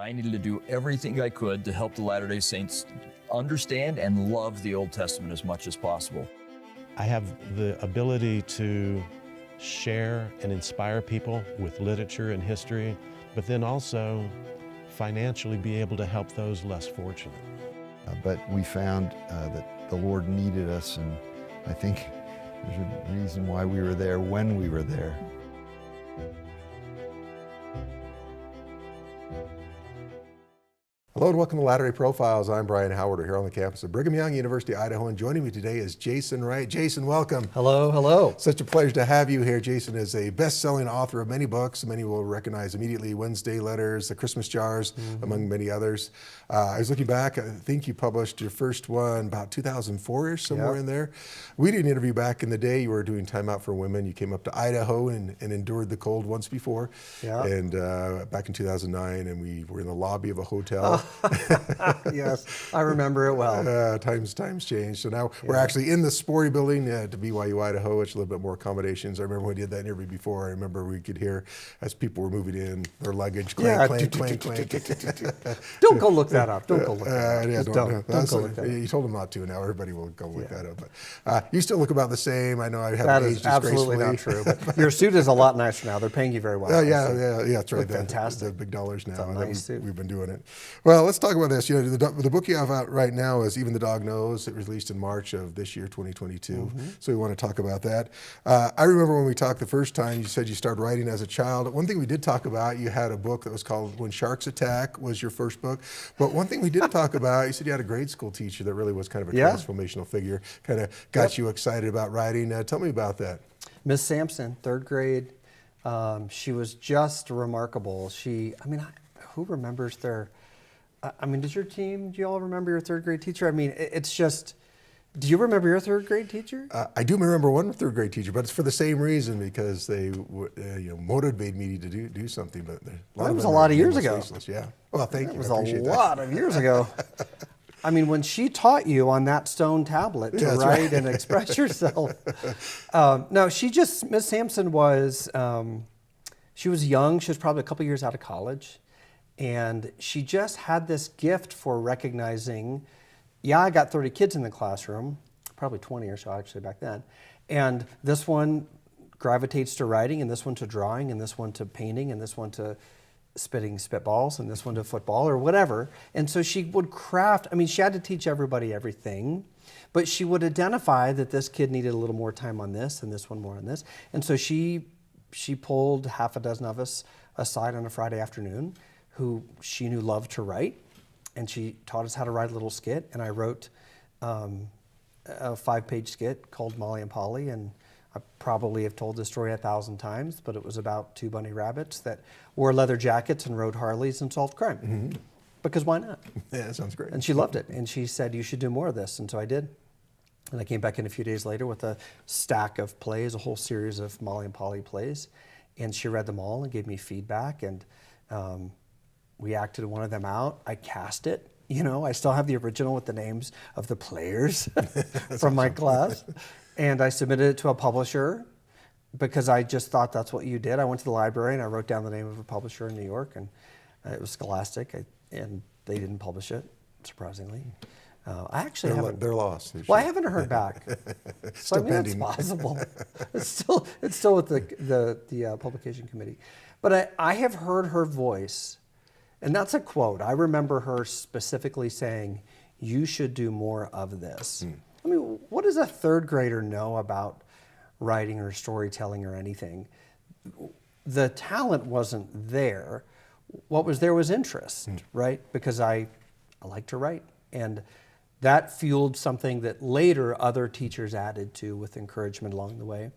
I needed to do everything I could to help the Latter-day Saints understand and love the Old Testament as much as possible. I have the ability to share and inspire people with literature and history, but then also financially be able to help those less fortunate. But we found that the Lord needed us, and I think there's a reason why we were there when we were there. Hello and welcome to Latter-day Profiles. I'm Brian Howard. We're here on the campus of Brigham Young University, Idaho, and joining me today is Jason Wright. Jason, welcome. Hello, hello. Such a pleasure to have you here. Jason is a best-selling author of many books. Many will recognize immediately Wednesday Letters, The Christmas Jars, among many others. I was looking back. I think you published your first one about 2004-ish, somewhere in there. We did an interview back in the day. You were doing Time Out for Women. You came up to Idaho and endured the cold once before. And back in 2009, and we were in the lobby of a hotel. Yes, I remember it well. Times changed. So now we're actually in the Sporty building to BYU, Idaho, which is a little bit more accommodations. I remember when we did that interview before. I remember we could hear as people were moving in, their luggage clank, clank, clank. Don't go look that up. Don't go look that up. Don't go look that up. You told them not to. Now everybody will go look that up. But you still look about the same. I know I haven't aged disgracefully. That is absolutely not true. But your suit is a lot nicer now. They're paying you very well. Yeah, that's right. Fantastic. The big dollars now. It's a nice suit. We've been doing it. Well, let's talk about this. You know, the book you have out right now is Even the Dog Knows. It was released in March of this year, 2022. So we want to talk about that. I remember when we talked the first time, you said you started writing as a child. One thing we did talk about, you had a book that was called When Sharks Attack was your first book. But one thing we didn't talk about, you said you had a grade school teacher that really was kind of a transformational figure, kind of got you excited about writing. Tell me about that. Miss Sampson, third grade. She was just remarkable. Who remembers their... does your team, do you all remember your third grade teacher? It's just, do you remember your third grade teacher? I do remember one third grade teacher, but it's for the same reason, because they motivated me to do something. But that was a lot of years ago. Yeah. Well, thank you. It was a lot of years ago. When she taught you on that stone tablet to write and express yourself. Miss Sampson was, she was young. She was probably a couple years out of college. And she just had this gift for recognizing, I got 30 kids in the classroom, probably 20 or so actually back then. And this one gravitates to writing, and this one to drawing, and this one to painting, and this one to spitting spitballs, and this one to football or whatever. And so she would craft, she had to teach everybody everything, but she would identify that this kid needed a little more time on this and this one more on this. And so she pulled half a dozen of us aside on a Friday afternoon who she knew loved to write, and she taught us how to write a little skit, and I wrote a 5-page skit called Molly and Polly, and I probably have told this story 1,000 times, but it was about 2 bunny rabbits that wore leather jackets and rode Harleys and solved crime. Because why not? Yeah, that sounds great. And she loved it, and she said, you should do more of this, and so I did. And I came back in a few days later with a stack of plays, a whole series of Molly and Polly plays, and she read them all and gave me feedback, and we acted one of them out. I cast it. I still have the original with the names of the players from my class. And I submitted it to a publisher because I just thought that's what you did. I went to the library and I wrote down the name of a publisher in New York, and it was Scholastic, and they didn't publish it, surprisingly. I actually haven't. They're lost. Well, I haven't heard back. So pending. It's possible. It's still with the publication committee. But I have heard her voice. And that's a quote. I remember her specifically saying, you should do more of this. What does a third grader know about writing or storytelling or anything? The talent wasn't there. What was there was interest, right? Because I like to write. And that fueled something that later other teachers added to with encouragement along the way.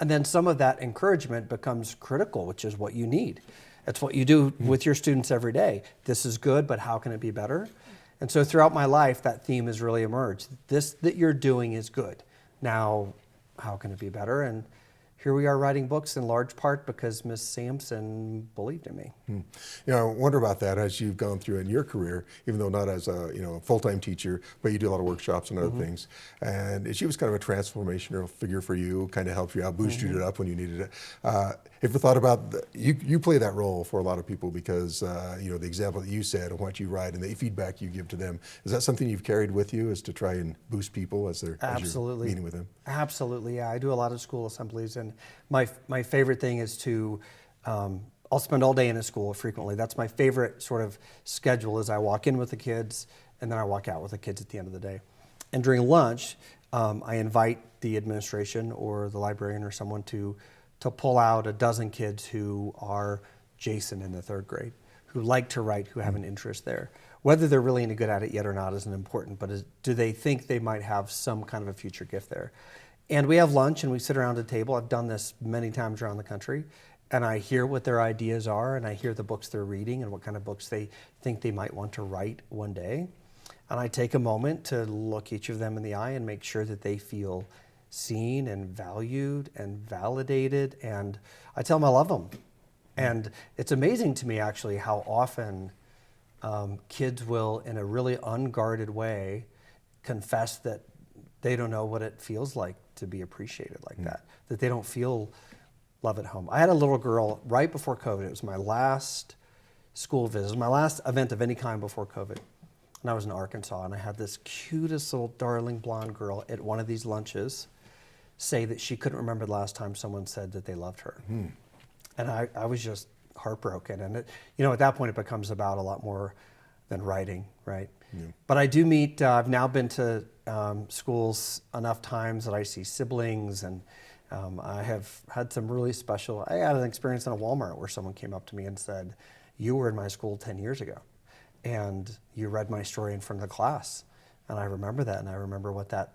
And then some of that encouragement becomes critical, which is what you need. That's what you do with your students every day. This is good, but how can it be better? And so throughout my life, that theme has really emerged. This that you're doing is good. Now, how can it be better? And here we are writing books in large part because Miss Sampson believed in me. You know, I wonder about that as you've gone through in your career, even though not as a full-time teacher, but you do a lot of workshops and other things. And she was kind of a transformational figure for you, kind of helped you out, boosted you up when you needed it. If you thought about you play that role for a lot of people because the example that you said and what you write and the feedback you give to them, is that something you've carried with you, is to try and boost people as you're meeting with them? Absolutely, yeah. I do a lot of school assemblies, and my favorite thing is to, I'll spend all day in a school frequently. That's my favorite sort of schedule, is I walk in with the kids and then I walk out with the kids at the end of the day. And during lunch, I invite the administration or the librarian or someone to pull out a dozen kids who are Jason in the 3rd grade, who like to write, who have an interest there. Whether they're really any good at it yet or not isn't important, but do they think they might have some kind of a future gift there? And we have lunch and we sit around a table. I've done this many times around the country, and I hear what their ideas are, and I hear the books they're reading and what kind of books they think they might want to write one day. And I take a moment to look each of them in the eye and make sure that they feel seen and valued and validated, and I tell them I love them. And it's amazing to me actually how often kids will, in a really unguarded way, confess that they don't know what it feels like to be appreciated like that they don't feel love at home. I had a little girl right before COVID. It was my last school visit, my last event of any kind before COVID. And I was in Arkansas, and I had this cutest little darling blonde girl at one of these lunches say that she couldn't remember the last time someone said that they loved her. And I was just heartbroken. And at that point it becomes about a lot more than writing, right? But I do meet, I've now been to schools enough times that I see siblings, and I have had some really special, I had an experience in a Walmart where someone came up to me and said, you were in my school 10 years ago, and you read my story in front of the class. And I remember that, and I remember what that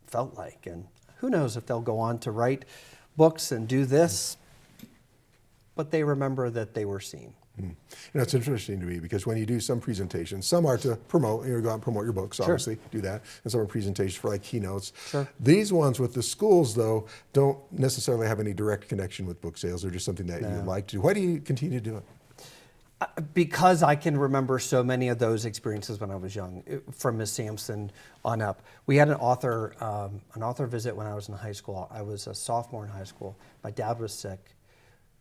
felt like. And who knows if they'll go on to write books and do this, but they remember that they were seen. It's interesting to me because when you do some presentations, some are to promote, you go out and promote your books, obviously, do that, and some are presentations for like keynotes. These ones with the schools, though, don't necessarily have any direct connection with book sales. They're just something that you like to do. Why do you continue to do it? Because I can remember so many of those experiences when I was young, from Miss Sampson on up. We had an author visit when I was in high school. I was a sophomore in high school. My dad was sick,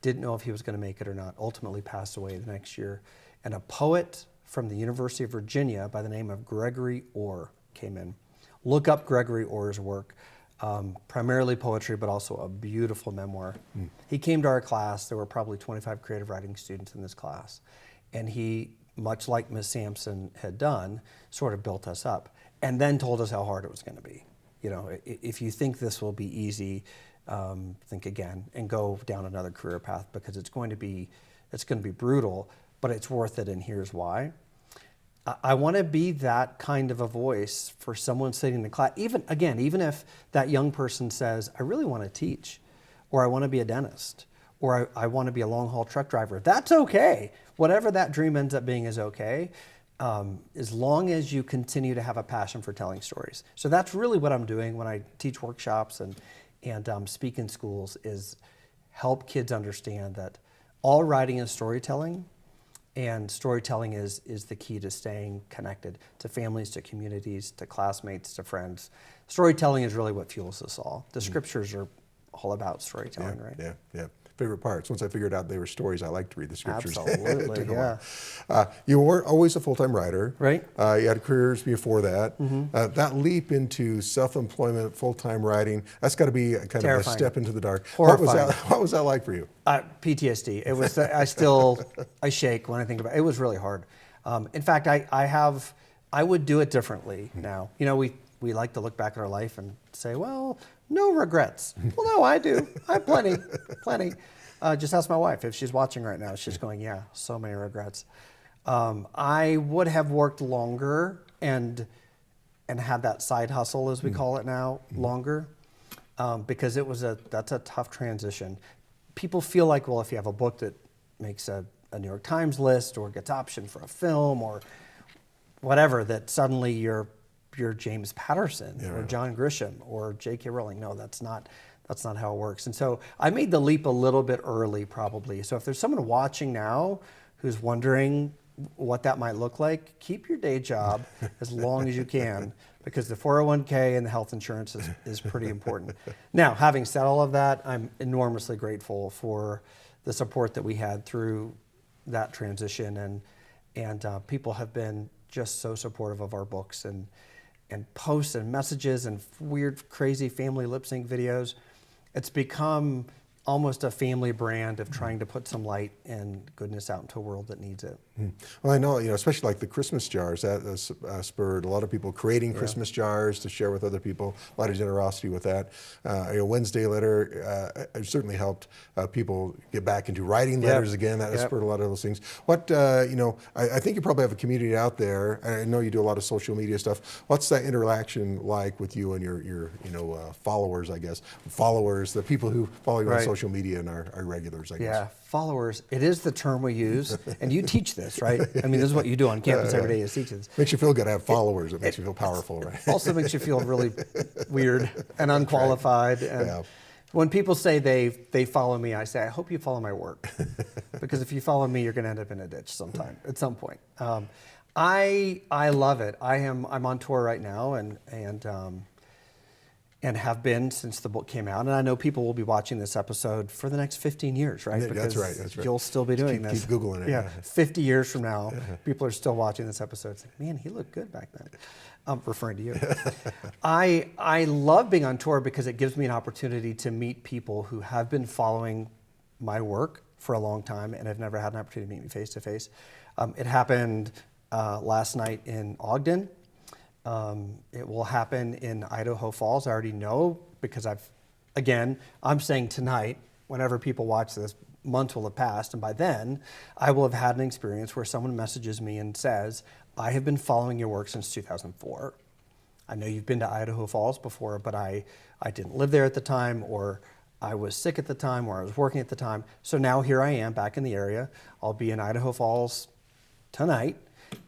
didn't know if he was going to make it or not, ultimately passed away the next year. And a poet from the University of Virginia by the name of Gregory Orr came in. Look up Gregory Orr's work. Primarily poetry, but also a beautiful memoir. He came to our class. There were probably 25 creative writing students in this class. And he, much like Miss Sampson had done, sort of built us up and then told us how hard it was going to be. If you think this will be easy, think again and go down another career path, because it's going to be brutal, but it's worth it, and here's why. I want to be that kind of a voice for someone sitting in the class, even if that young person says, I really want to teach, or I want to be a dentist, or I want to be a long-haul truck driver. That's okay. Whatever that dream ends up being is okay, as long as you continue to have a passion for telling stories. So that's really what I'm doing when I teach workshops and speak in schools, is help kids understand that all writing is storytelling. And storytelling is the key to staying connected to families, to communities, to classmates, to friends. Storytelling is really what fuels us all. The scriptures are all about storytelling, right? Yeah. Favorite parts. Once I figured out they were stories, I like to read the scriptures. Absolutely, yeah. You weren't always a full-time writer. Right. You had careers before that. That leap into self-employment, full-time writing, that's got to be kind of a step into the dark. Horrifying. What was that like for you? PTSD. It was. I shake when I think about it. It was really hard. In fact, I would do it differently now. We like to look back at our life and say, well, no regrets. Well, no, I do. I have plenty. Just ask my wife if she's watching right now. She's going, yeah, so many regrets. I would have worked longer and had that side hustle, as we call it now, longer, because that's a tough transition. People feel like, well, if you have a book that makes a New York Times list or gets optioned for a film or whatever, that suddenly you're James Patterson or John Grisham or J.K. Rowling. No, that's not That's not how it works. And so I made the leap a little bit early, probably. So if there's someone watching now who's wondering what that might look like, keep your day job as long as you can, because the 401k and the health insurance is pretty important. Now, having said all of that, I'm enormously grateful for the support that we had through that transition, and people have been just so supportive of our books and posts and messages and weird, crazy family lip sync videos. It's become almost a family brand of trying to put some light and goodness out into a world that needs it. Well, I know, especially like the Christmas jars, that has spurred a lot of people creating Christmas jars to share with other people, a lot of generosity with that. Wednesday letter certainly helped people get back into writing letters again. That has spurred a lot of those things. What, I think you probably have a community out there. I know you do a lot of social media stuff. What's that interaction like with you and your followers, I guess? Followers, the people who follow you on social media and are regulars, I guess. Yeah, followers. It is the term we use, and you teach this, right? I mean, this is what you do on campus every day, is teach this. Makes you feel good to have followers. It makes you feel powerful, right? Also makes you feel really weird and unqualified. And when people say they follow me, I say, I hope you follow my work. Because if you follow me, you're going to end up in a ditch at some point. I love it. I'm on tour right now, and have been since the book came out. And I know people will be watching this episode for the next 15 years, right? Yeah, because that's right. you'll still be doing this. Keep Googling it. Yeah, 50 years from now, people are still watching this episode saying, man, he looked good back then. I'm referring to you. I love being on tour because it gives me an opportunity to meet people who have been following my work for a long time and have never had an opportunity to meet me face to face. It happened last night in Ogden. It will happen in Idaho Falls. I already know because I'm saying tonight, whenever people watch this, months will have passed, and by then I will have had an experience where someone messages me and says, I have been following your work since 2004. I know you've been to Idaho Falls before, but I didn't live there at the time, or I was sick at the time, or I was working at the time. So now here I am back in the area. I'll be in Idaho Falls tonight,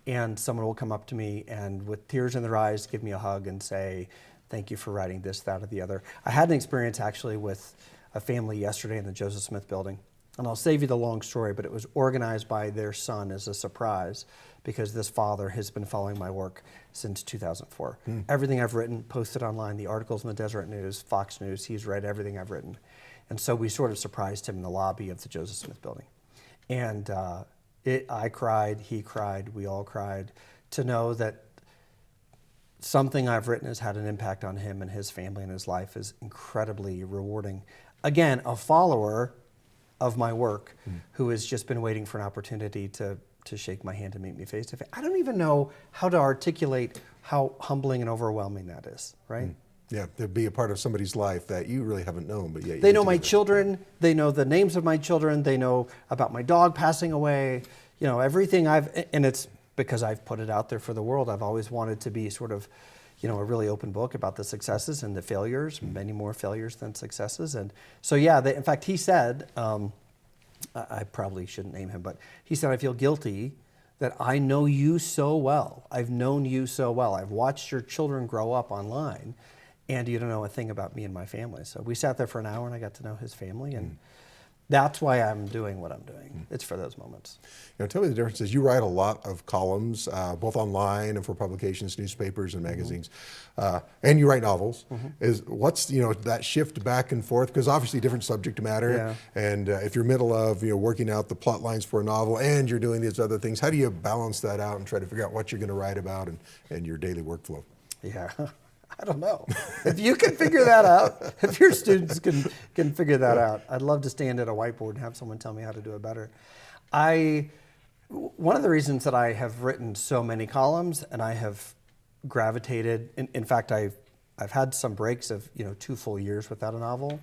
and someone will come up to me and with tears in their eyes give me a hug and say, thank you for writing this, that, or the other. I had an experience actually with a family yesterday in the Joseph Smith building. And I'll save you the long story, but it was organized by their son as a surprise because this father has been following my work since 2004. Everything I've written, posted online, the articles in the Deseret News, Fox News, he's read everything I've written. And so we sort of surprised him in the lobby of the Joseph Smith building. And I cried, he cried, we all cried to know that something I've written has had an impact on him and his family and his life is incredibly rewarding. Again, a follower of my work who has just been waiting for an opportunity to shake my hand and meet me face to face. I don't even know how to articulate how humbling and overwhelming that is, right? Yeah, to be a part of somebody's life that you really haven't known, but yet they know my children, they know the names of my children, they know about my dog passing away, everything and it's because I've put it out there for the world. I've always wanted to be sort of, a really open book about the successes and the failures, many more failures than successes. And so, in fact, he said, I probably shouldn't name him, but he said, I feel guilty that I know you so well. I've known you so well. I've watched your children grow up online, and you don't know a thing about me and my family. So we sat there for an hour, and I got to know his family, and that's why I'm doing what I'm doing. It's for those moments. Tell me the differences. You write a lot of columns, both online and for publications, newspapers and magazines, and you write novels. What's that shift back and forth? Because obviously different subject matter, and if you're middle of working out the plot lines for a novel and you're doing these other things, how do you balance that out and try to figure out what you're going to write about and your daily workflow? Yeah. I don't know. If you can figure that out, if your students can figure that out, I'd love to stand at a whiteboard and have someone tell me how to do it better. One of the reasons that I have written so many columns and I have gravitated, in fact, I've had some breaks of 2 full years without a novel,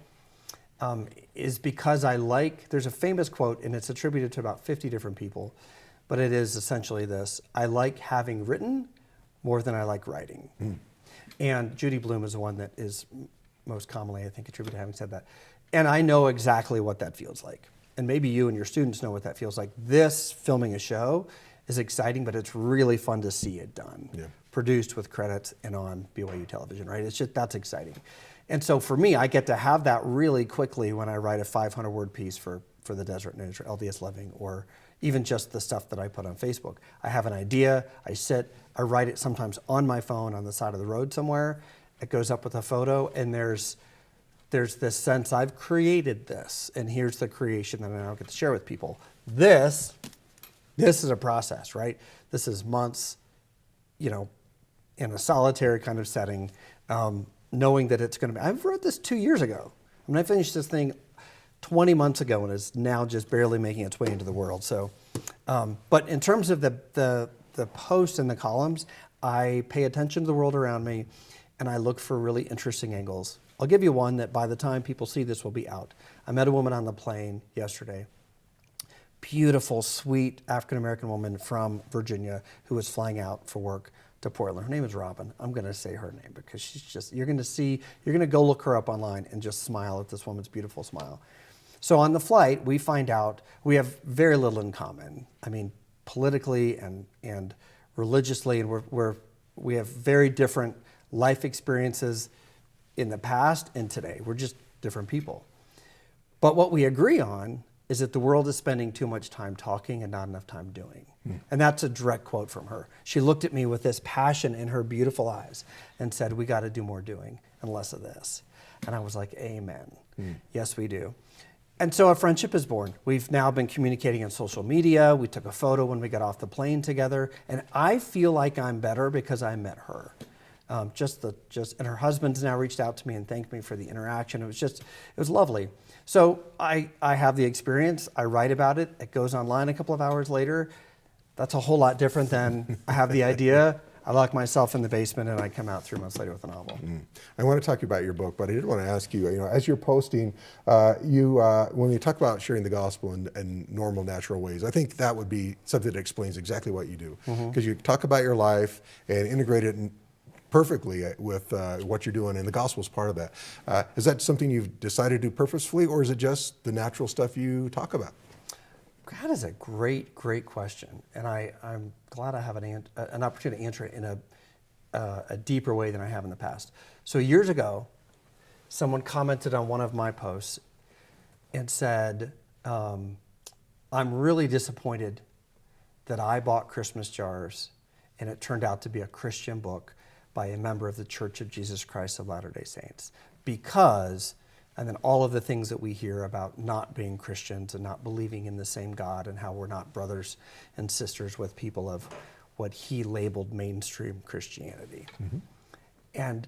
is because there's a famous quote, and it's attributed to about 50 different people, but it is essentially this: I like having written more than I like writing. And Judy Blume is the one that is most commonly, I think, attributed to having said that. And I know exactly what that feels like. And maybe you and your students know what that feels like. This, filming a show, is exciting, but it's really fun to see it done. Produced with credits and on BYU television, right? That's exciting. And so for me, I get to have that really quickly when I write a 500-word piece for the Deseret News or LDS Living, or even just the stuff that I put on Facebook. I have an idea, I sit, I write it sometimes on my phone on the side of the road somewhere. It goes up with a photo, and there's this sense I've created this, and here's the creation that I now get to share with people. This is a process, right? This is months, in a solitary kind of setting, knowing that it's going to be. I wrote this 2 years ago. I mean, I finished this thing 20 months ago, and is now just barely making its way into the world. So, but in terms of the posts and the columns, I pay attention to the world around me, and I look for really interesting angles. I'll give you one that by the time people see this will be out. I met a woman on the plane yesterday. Beautiful, sweet African-American woman from Virginia who was flying out for work to Portland. Her name is Robin. I'm going to say her name because she's just, you're going to go look her up online and just smile at this woman's beautiful smile. So on the flight, we find out we have very little in common. I mean, politically and religiously, and we have very different life experiences in the past and today. We're just different people. But what we agree on is that the world is spending too much time talking and not enough time doing. And that's a direct quote from her. She looked at me with this passion in her beautiful eyes and said, we got to do more doing and less of this. And I was like, amen. Yes, we do. And so a friendship is born. We've now been communicating on social media. We took a photo when we got off the plane together. And I feel like I'm better because I met her. And her husband's now reached out to me and thanked me for the interaction. It was lovely. So I have the experience. I write about it. It goes online a couple of hours later. That's a whole lot different than I have the idea. I lock myself in the basement and I come out 3 months later with a novel. I want to talk about your book, but I did want to ask you, as you're posting, when you talk about sharing the gospel in normal, natural ways, I think that would be something that explains exactly what you do. Because you talk about your life and integrate it perfectly with what you're doing, and the gospel is part of that. Is that something you've decided to do purposefully, or is it just the natural stuff you talk about? That is a great, great question, and I'm glad I have an opportunity to answer it in a deeper way than I have in the past. So years ago, someone commented on one of my posts and said, I'm really disappointed that I bought Christmas jars and it turned out to be a Christian book by a member of the Church of Jesus Christ of Latter-day Saints, because, and then all of the things that we hear about not being Christians and not believing in the same God and how we're not brothers and sisters with people of what he labeled mainstream Christianity. And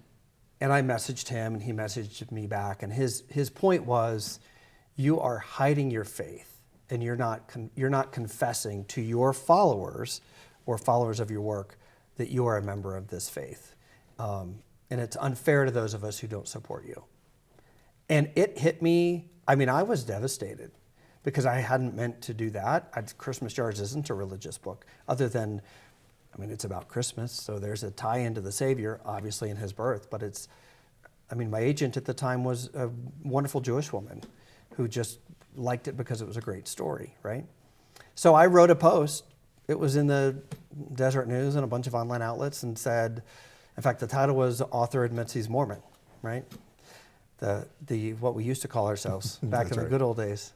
I messaged him and he messaged me back, and his point was, you are hiding your faith and you're not confessing to your followers or followers of your work that you are a member of this faith. And it's unfair to those of us who don't support you. And it hit me. I mean, I was devastated because I hadn't meant to do that. Christmas Jars isn't a religious book, other than, it's about Christmas, so there's a tie into the Savior, obviously, in his birth. But my agent at the time was a wonderful Jewish woman who just liked it because it was a great story, right? So I wrote a post. It was in the Deseret News and a bunch of online outlets, and said, in fact, the title was "Author Admits He's Mormon," right? The what we used to call ourselves back in the good old days.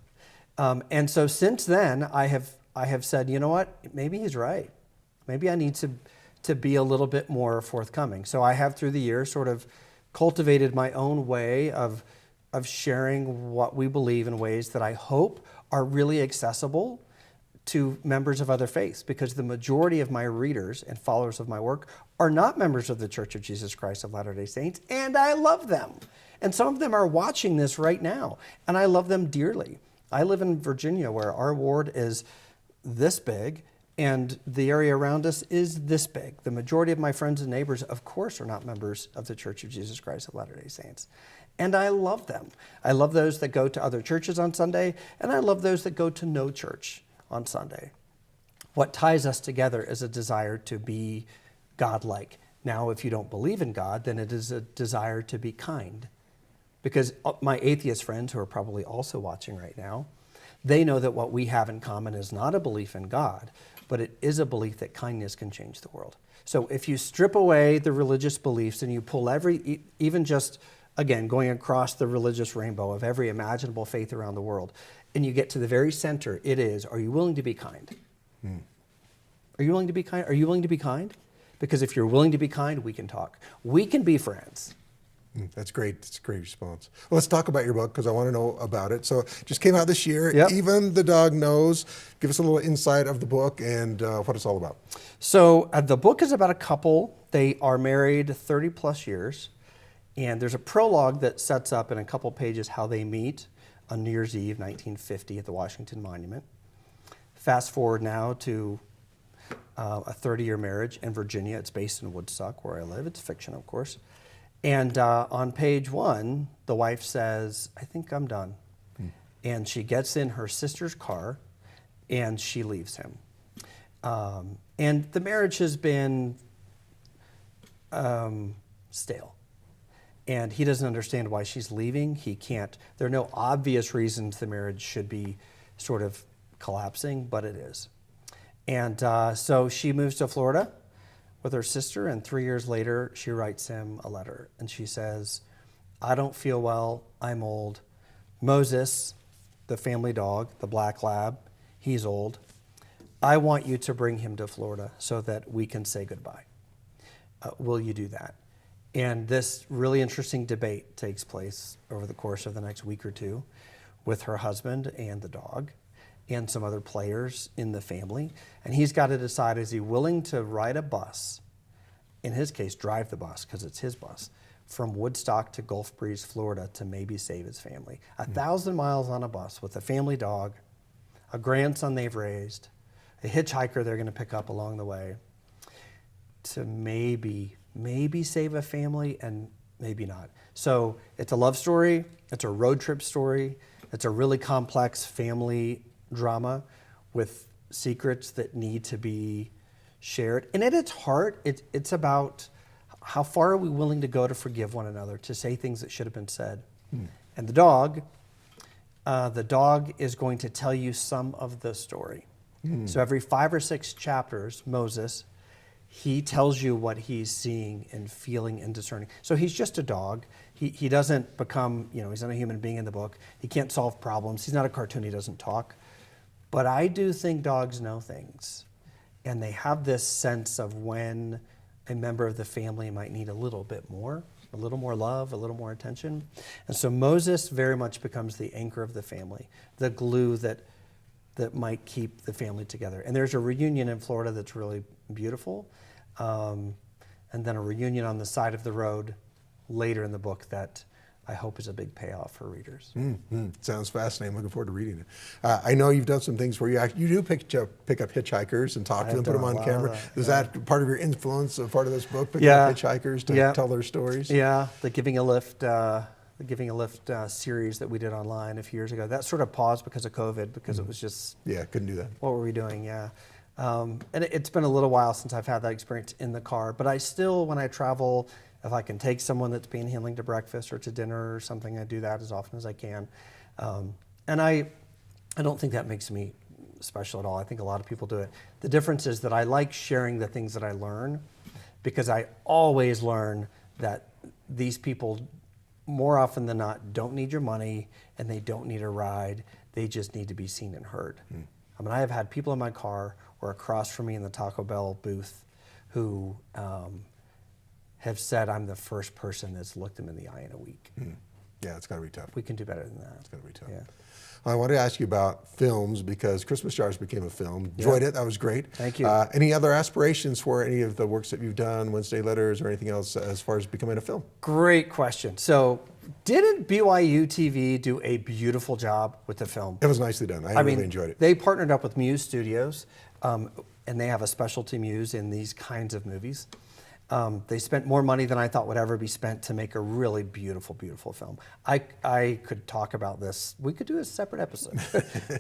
And so since then, I have said, you know what? Maybe he's right. Maybe I need to be a little bit more forthcoming. So I have, through the years, sort of cultivated my own way of sharing what we believe in ways that I hope are really accessible to members of other faiths, because the majority of my readers and followers of my work are not members of the Church of Jesus Christ of Latter-day Saints, and I love them. And some of them are watching this right now, and I love them dearly. I live in Virginia, where our ward is this big, and the area around us is this big. The majority of my friends and neighbors, of course, are not members of the Church of Jesus Christ of Latter-day Saints. And I love them. I love those that go to other churches on Sunday, and I love those that go to no church on Sunday. What ties us together is a desire to be God-like. Now, if you don't believe in God, then it is a desire to be kind. Because my atheist friends, who are probably also watching right now, they know that what we have in common is not a belief in God, but it is a belief that kindness can change the world. So if you strip away the religious beliefs and you pull even just again, going across the religious rainbow of every imaginable faith around the world, and you get to the very center, it is, are you willing to be kind? Are you willing to be kind? Are you willing to be kind? Because if you're willing to be kind, we can talk. We can be friends. That's great. That's a great response. Well, let's talk about your book because I want to know about it. So it just came out this year. Yep. Even the Dog Knows. Give us a little insight of the book and what it's all about. So the book is about a couple. They are married 30 plus years. And there's a prologue that sets up in a couple pages how they meet on New Year's Eve, 1950 at the Washington Monument. Fast forward now to a 30-year marriage in Virginia. It's based in Woodstock, where I live. It's fiction, of course. And on page 1, the wife says, I think I'm done. And she gets in her sister's car and she leaves him. And the marriage has been stale. And he doesn't understand why she's leaving. He can't. There are no obvious reasons the marriage should be sort of collapsing, but it is. And so she moves to Florida with her sister, and 3 years later, she writes him a letter. And she says, I don't feel well, I'm old. Moses, the family dog, the black lab, he's old. I want you to bring him to Florida so that we can say goodbye. Will you do that? And this really interesting debate takes place over the course of the next week or two with her husband and the dog and some other players in the family. And he's got to decide, is he willing to ride a bus, in his case, drive the bus, because it's his bus, from Woodstock to Gulf Breeze, Florida, to maybe save his family. 1,000 miles on a bus with a family dog, a grandson they've raised, a hitchhiker they're going to pick up along the way, to maybe save a family and maybe not. So it's a love story, it's a road trip story, it's a really complex family drama with secrets that need to be shared. And at its heart, it's about how far are we willing to go to forgive one another, to say things that should have been said. And the dog is going to tell you some of the story. So every 5 or 6 chapters, Moses, he tells you what he's seeing and feeling and discerning. So he's just a dog. He doesn't become, he's not a human being in the book. He can't solve problems. He's not a cartoon. He doesn't talk. But I do think dogs know things. And they have this sense of when a member of the family might need a little bit more, a little more love, a little more attention. And so Moses very much becomes the anchor of the family, the glue that might keep the family together. And there's a reunion in Florida that's really beautiful. And then a reunion on the side of the road later in the book that I hope is a big payoff for readers. Sounds fascinating. I'm looking forward to reading it. I know you've done some things where you do pick up hitchhikers and talk to them, put them on camera. Is that part of your influence, part of this book, picking up hitchhikers to tell their stories? Yeah, the Giving a Lift series that we did online a few years ago. That sort of paused because of COVID, because it was just... Yeah, couldn't do that. What were we doing? Yeah. And it's been a little while since I've had that experience in the car, but I still, when I travel, if I can take someone that's panhandling to breakfast or to dinner or something, I do that as often as I can. And I don't think that makes me special at all. I think a lot of people do it. The difference is that I like sharing the things that I learn, because I always learn that these people, more often than not, don't need your money and they don't need a ride. They just need to be seen and heard. I mean, I have had people in my car or across from me in the Taco Bell booth who have said I'm the first person that's looked them in the eye in a week. Yeah, it's got to be tough. We can do better than that. It's got to be tough. Yeah. I wanted to ask you about films, because Christmas Jars became a film. Enjoyed it. That was great. Thank you. Any other aspirations for any of the works that you've done, Wednesday Letters, or anything else as far as becoming a film? Great question. So didn't BYUtv do a beautiful job with the film? It was nicely done. I really enjoyed it. They partnered up with Muse Studios, and they have a specialty Muse in these kinds of movies. They spent more money than I thought would ever be spent to make a really beautiful, beautiful film. I could talk about this. We could do a separate episode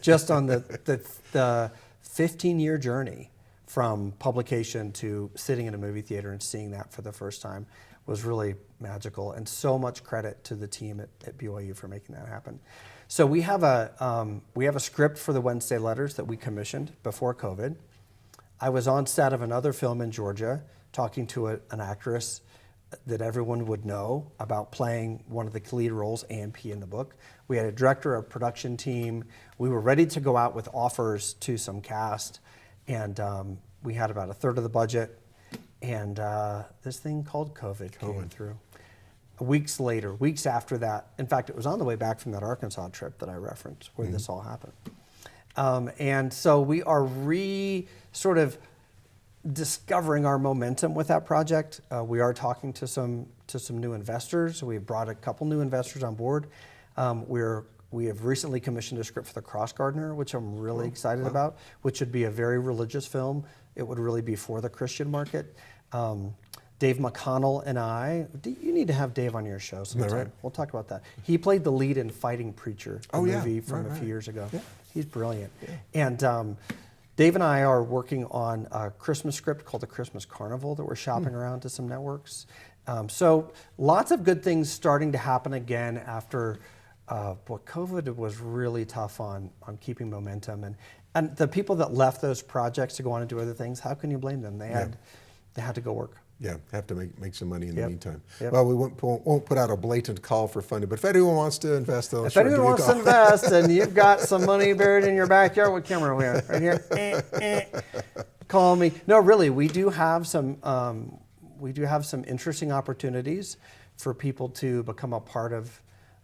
just on the 15-year journey from publication to sitting in a movie theater and seeing that for the first time was really magical. And so much credit to the team at BYU for making that happen. So we have a script for the Wednesday Letters that we commissioned before COVID. I was on set of another film in Georgia, talking to an actress that everyone would know about playing one of the lead roles, A and P, in the book. We had a director, a production team. We were ready to go out with offers to some cast, and we had about a third of the budget, and this thing called COVID came through. Weeks later, weeks after that, in fact, it was on the way back from that Arkansas trip that I referenced where this all happened. And so we are sort of discovering our momentum with that project. We are talking to some new investors. We've brought a couple new investors on board. We have recently commissioned a script for The Cross Gardener, which I'm really excited about, which would be a very religious film. It would really be for the Christian market. Dave McConnell and you need to have Dave on your show sometime. Right? We'll talk about that. He played the lead in Fighting Preacher, the movie from a few years ago. Yeah. He's brilliant. Yeah. And Dave and I are working on a Christmas script called The Christmas Carnival that we're shopping around to some networks. So lots of good things starting to happen again after COVID was really tough on keeping momentum. And the people that left those projects to go on and do other things, how can you blame them? They had to go work. Yeah, have to make some money in the meantime. Yep. Well, we won't put out a blatant call for funding, but if anyone wants to invest, though, if anyone wants to invest and you've got some money buried in your backyard, what camera are we on? Right here. Call me. No, really, we do have some interesting opportunities for people to become a part of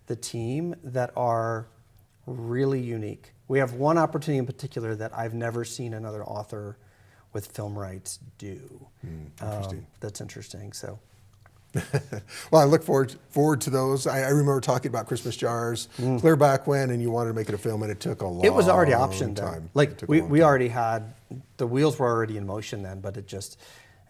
the team that are really unique. We have one opportunity in particular that I've never seen another author with film rights do. Interesting. That's interesting. So, well, I look forward to those. I remember talking about Christmas jars clear back when, and you wanted to make it a film, and it took a long time. It was already optioned then. Like we already had, the wheels were already in motion then, but it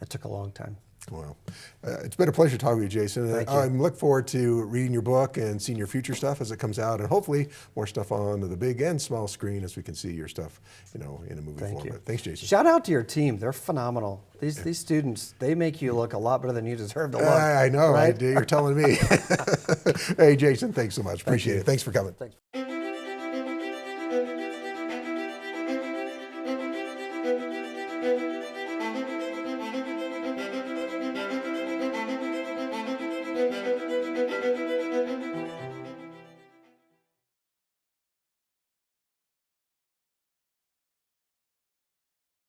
took a long time. Well, it's been a pleasure talking with you, Jason. Thank you. I look forward to reading your book and seeing your future stuff as it comes out, and hopefully more stuff on the big and small screen as we can see your stuff, in a movie format. Thanks, Jason. Shout out to your team; they're phenomenal. These students, they make you look a lot better than you deserve to look. I know, right? You're telling me. Hey, Jason, thanks so much. Appreciate it. Thanks for coming. Thanks.